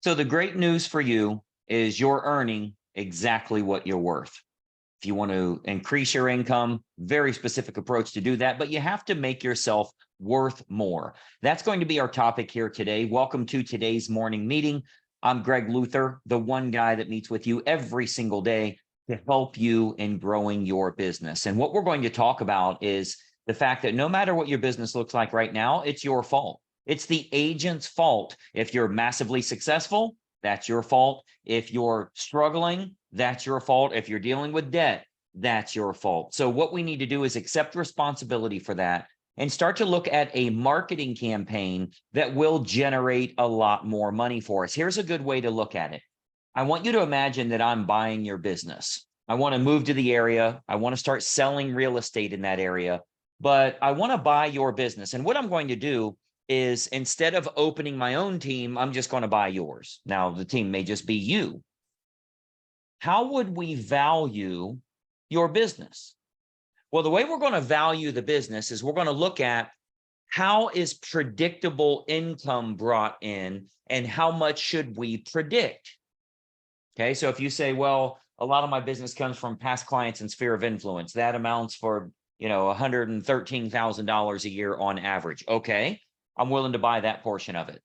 So the great news for you is you're earning exactly what you're worth. If you want to increase your income, very specific approach to do that, but you have to make yourself worth more. That's going to be our topic here today. Welcome to today's morning meeting. I'm Greg Luther, the one guy that meets with you every single day to help you in growing your business. And what we're going to talk about is the fact that no matter what your business looks like right now, it's your fault. It's the agent's fault. If you're massively successful, that's your fault. If you're struggling, that's your fault. If you're dealing with debt, that's your fault. So what we need to do is accept responsibility for that and start to look at a marketing campaign that will generate a lot more money for us. Here's a good way to look at it. I want you to imagine that I'm buying your business. I want to move to the area. I want to start selling real estate in that area, but I want to buy your business. And what I'm going to do is, instead of opening my own team, I'm just going to buy yours. Now, the team may just be you. How would we value your business? Well, the way we're going to value the business is we're going to look at how is predictable income brought in and how much should we predict? Okay, so if you say, well, a lot of my business comes from past clients and sphere of influence, that amounts for, $113,000 a year on average. Okay, I'm willing to buy that portion of it.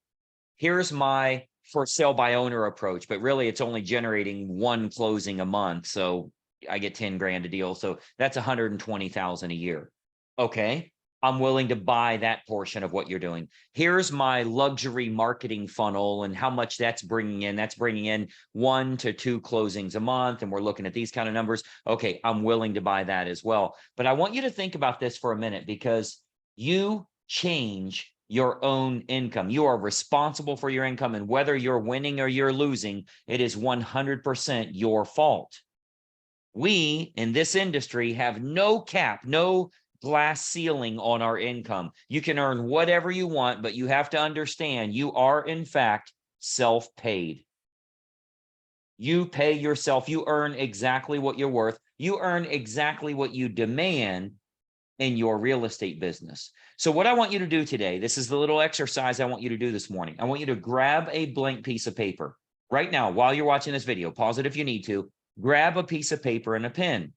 Here's my for sale by owner approach, but really it's only generating one closing a month. So I get 10 grand a deal. So that's 120,000 a year. Okay, I'm willing to buy that portion of what you're doing. Here's my luxury marketing funnel and how much that's bringing in. That's bringing in 1 to 2 closings a month. And we're looking at these kind of numbers. Okay, I'm willing to buy that as well. But I want you to think about this for a minute, because you change your own income. You are responsible for your income. And whether you're winning or you're losing, it is 100% your fault. We in this industry have no cap, no glass ceiling on our income. You can earn whatever you want, but you have to understand you are in fact self-paid. You pay yourself. You earn exactly what you're worth. You earn exactly what you demand in your real estate business. So what I want you to do today, this is the little exercise I want you to do this morning. I want you to grab a blank piece of paper right now while you're watching this video. Pause it if you need to. Grab a piece of paper and a pen.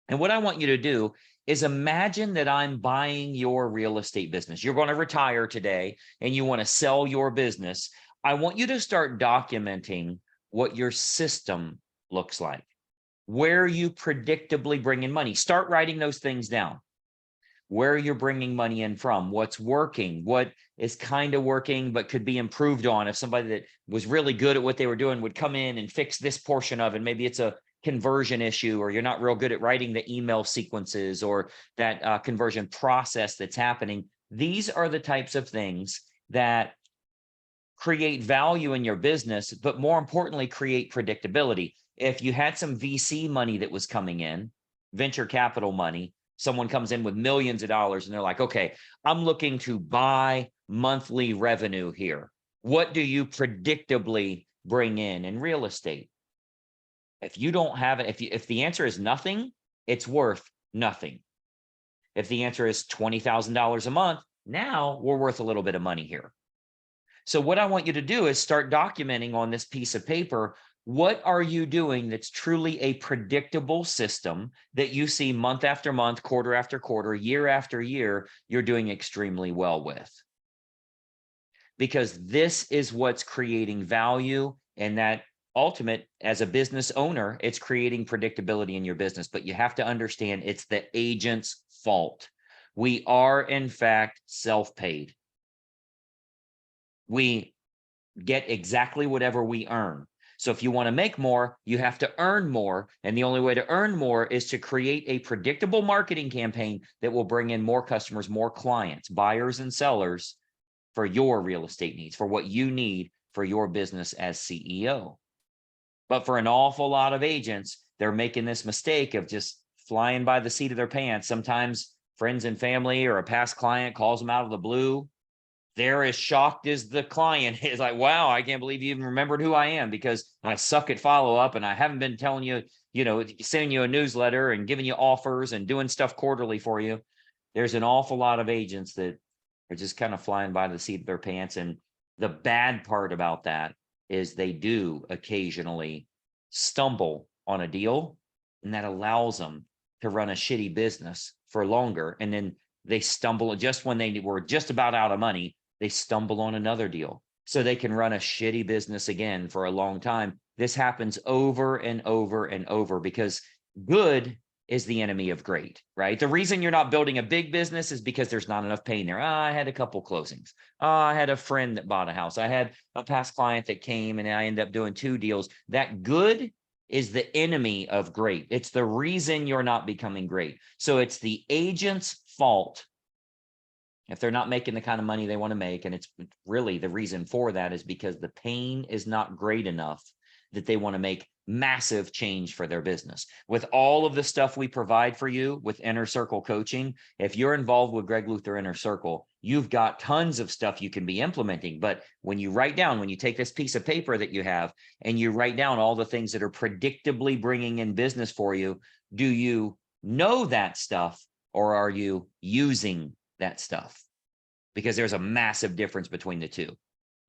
And what I want you to do is imagine that I'm buying your real estate business. You're going to retire today and you want to sell your business. I want you to start documenting what your system looks like, where you predictably bring in money. Start writing those things down. Where you're bringing money in from, what's working, what is kind of working but could be improved on. If somebody that was really good at what they were doing would come in and fix this portion of it, maybe it's a conversion issue, or you're not real good at writing the email sequences or that conversion process that's happening. These are the types of things that create value in your business, but more importantly, create predictability. If you had some VC money that was coming in, venture capital money, someone comes in with millions of dollars and they're like, okay, I'm looking to buy monthly revenue here. What do you predictably bring in real estate? If you don't have it, if the answer is nothing, it's worth nothing. If the answer is $20,000 a month, now we're worth a little bit of money here. So what I want you to do is start documenting on this piece of paper, what are you doing that's truly a predictable system that you see month after month, quarter after quarter, year after year, you're doing extremely well with. Because this is what's creating value, and that ultimate, as a business owner, it's creating predictability in your business. But you have to understand it's the agent's fault. We are, in fact, self-paid. We get exactly whatever we earn. So if you want to make more, you have to earn more. And the only way to earn more is to create a predictable marketing campaign that will bring in more customers, more clients, buyers and sellers for your real estate needs, for what you need for your business as CEO. But for an awful lot of agents, they're making this mistake of just flying by the seat of their pants. Sometimes friends and family or a past client calls them out of the blue. They're as shocked as the client is, like, wow, I can't believe you even remembered who I am, because I suck at follow-up and I haven't been telling you, sending you a newsletter and giving you offers and doing stuff quarterly for you. There's an awful lot of agents that are just kind of flying by the seat of their pants. And the bad part about that is they do occasionally stumble on a deal, and that allows them to run a shitty business for longer. And then they stumble just when they were just about out of money, they stumble on another deal. So they can run a shitty business again for a long time. This happens over and over and over because good is the enemy of great, right? The reason you're not building a big business is because there's not enough pain there. I had a couple closings. I had a friend that bought a house. I had a past client that came and I ended up doing 2 deals. That good is the enemy of great. It's the reason you're not becoming great. So it's the agent's fault if they're not making the kind of money they want to make. And it's really the reason for that is because the pain is not great enough that they want to make massive change for their business. With all of the stuff we provide for you with Inner Circle coaching, if you're involved with Greg Luther Inner Circle, you've got tons of stuff you can be implementing. But when you write down, when you take this piece of paper that you have and you write down all the things that are predictably bringing in business for you, do you know that stuff or are you using that stuff? Because there's a massive difference between the two.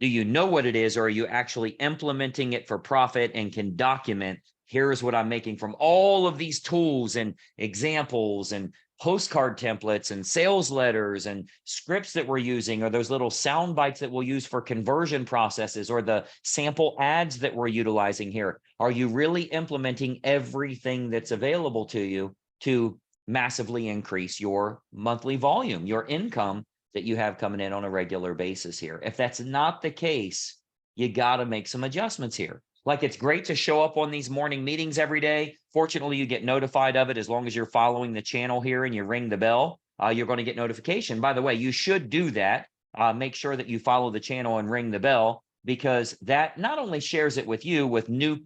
Do you know what it is, or are you actually implementing it for profit and can document, here's what I'm making from all of these tools and examples and postcard templates and sales letters and scripts that we're using, or those little sound bites that we'll use for conversion processes, or the sample ads that we're utilizing here? Are you really implementing everything that's available to you to massively increase your monthly volume, your income that you have coming in on a regular basis here? If that's not the case, you got to make some adjustments here. Like, it's great to show up on these morning meetings every day. Fortunately, you get notified of it as long as you're following the channel here and you ring the bell. You're going to get notification. By the way, you should do that. Make sure that you follow the channel and ring the bell, because that not only shares it with you with new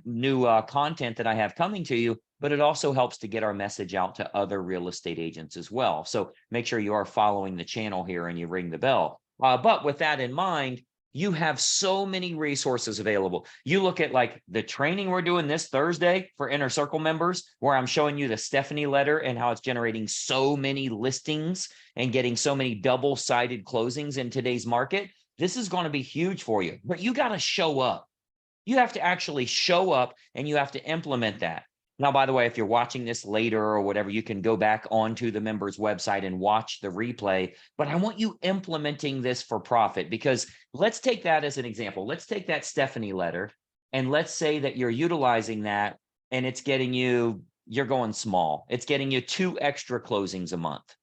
content that I have coming to you, but it also helps to get our message out to other real estate agents as well. So make sure you are following the channel here and you ring the bell. But with that in mind, you have so many resources available. You look at like the training we're doing this Thursday for Inner Circle members, where I'm showing you the Stephanie letter and how it's generating so many listings and getting so many double-sided closings in today's market. This is going to be huge for you, but you got to show up. You have to actually show up and you have to implement that. Now, by the way, if you're watching this later or whatever, you can go back onto the members website and watch the replay. But I want you implementing this for profit, because let's take that as an example. Let's take that Stephanie letter and let's say that you're utilizing that and it's getting you, you're going small. It's getting you 2 extra closings a month.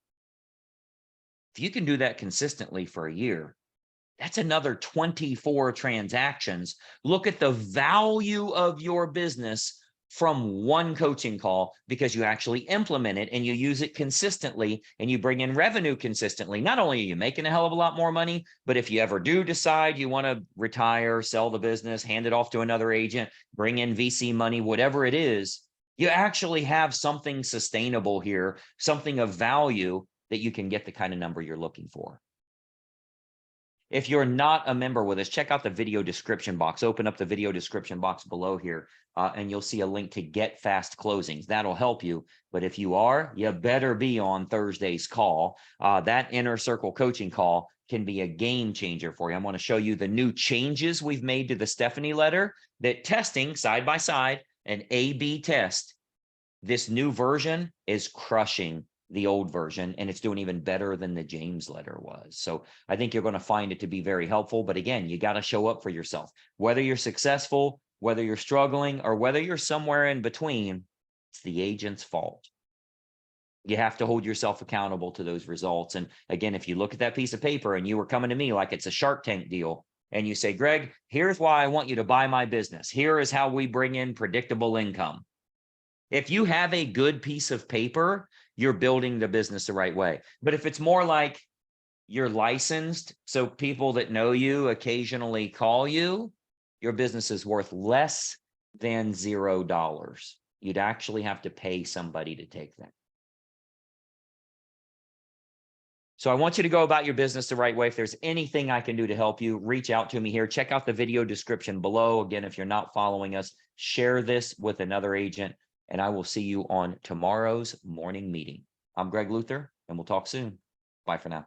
If you can do that consistently for a year, that's another 24 transactions. Look at the value of your business from one coaching call, because you actually implement it and you use it consistently and you bring in revenue consistently. Not only are you making a hell of a lot more money, but if you ever do decide you want to retire, sell the business, hand it off to another agent, bring in VC money, whatever it is, you actually have something sustainable here, something of value that you can get the kind of number you're looking for. If you're not a member with us, check out the video description box. Open up the video description box below here, and you'll see a link to Get Fast Closings. That'll help you. But if you are, you better be on Thursday's call. That Inner Circle coaching call can be a game changer for you. I want to show you the new changes we've made to the Stephanie letter, that testing side by side, an A/B test. This new version is crushing the old version, and it's doing even better than the James letter was. So I think you're going to find it to be very helpful. But again, you got to show up for yourself, whether you're successful, whether you're struggling, or whether you're somewhere in between. It's the agent's fault. You have to hold yourself accountable to those results. And again, if you look at that piece of paper and you were coming to me like it's a Shark Tank deal, and you say, Greg, here's why I want you to buy my business. Here is how we bring in predictable income. If you have a good piece of paper, you're building the business the right way. But if it's more like you're licensed, so people that know you occasionally call you, your business is worth less than $0. You'd actually have to pay somebody to take that. So I want you to go about your business the right way. If there's anything I can do to help you, reach out to me here. Check out the video description below. Again, if you're not following us, share this with another agent, and I will see you on tomorrow's morning meeting. I'm Greg Luther, and we'll talk soon. Bye for now.